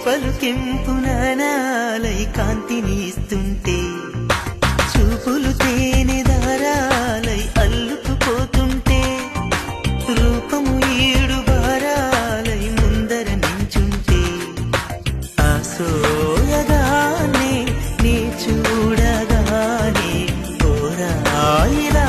పలుకెంపు నానాలై కాంతిని ఇస్తుంటే చూపులు తేనె దారాలై అల్లుకుపోతుంటే రూపము ఏడు బారాలై ముందర నించుంటే ఆసోయగానే నీ చూడగానే కోరాయిలా